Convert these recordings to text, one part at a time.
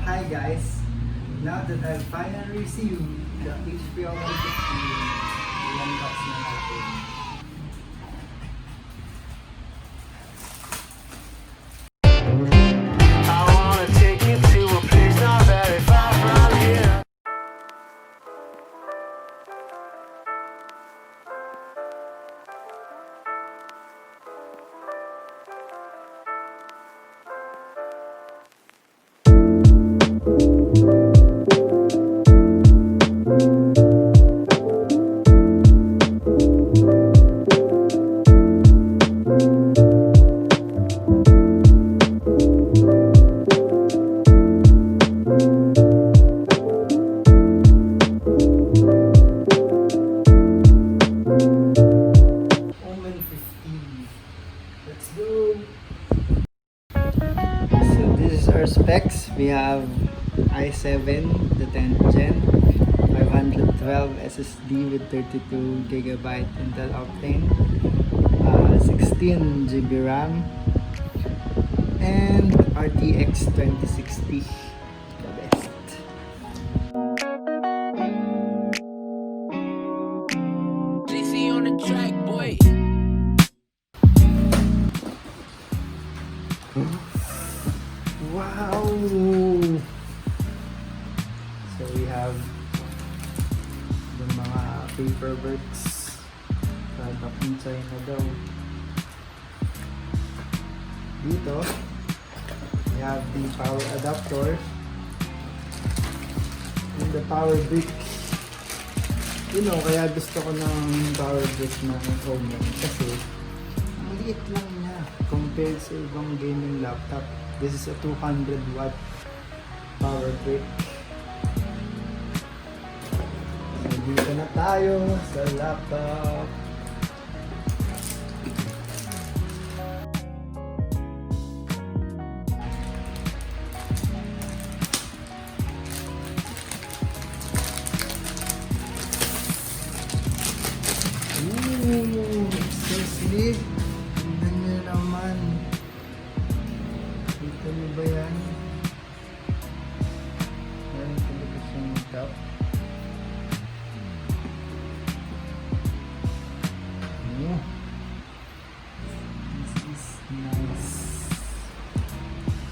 hi guys! Now that I've finally received the HP Omen 15, i-unbox na natin. I wanna take you to a place not very far from here. Omen 15. Let's go! So this is our specs. We have i7, the 10th gen, 512 SSD with 32GB Intel Optane, 16 GB RAM, and RTX 2060, the best. JC on the track, boy. Wow! So we have the mga paperworks, product in China daw. Dito, we have the power adapter and the power brick. You know, kaya gusto ko ng power brick ng Omen kasi maliit lang niya compared sa ibang gaming laptop. This is a 200 watt power brick. So, dito na tayo sa laptop. Ooh, so sleek. Tignan nyo naman. Dito nyo ba yan? Meron talaga siyang top. Oh, this is nice.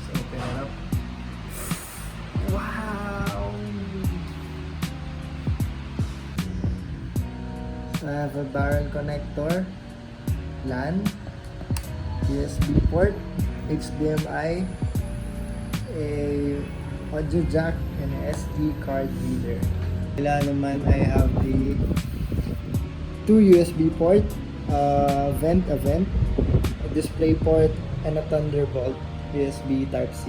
So open it up. Wow! So I have a barrel connector, LAN, USB port, HDMI, a audio jack, and a SD card reader. Kailangan naman I have the two USB port, a vent, a display port, and a Thunderbolt USB Type-C.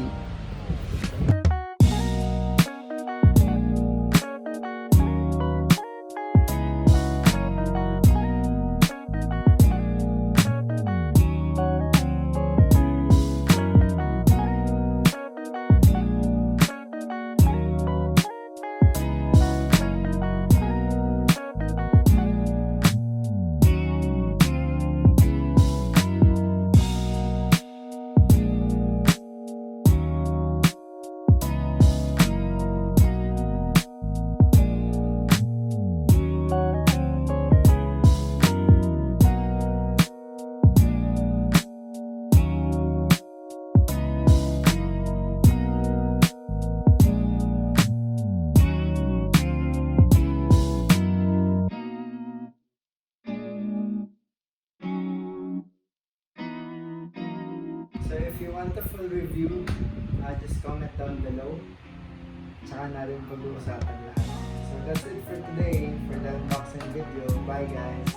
So if you want a full review, just comment down below. Tsaka na rin pag-uusapan lahat. So that's it for today for the unboxing video. Bye guys!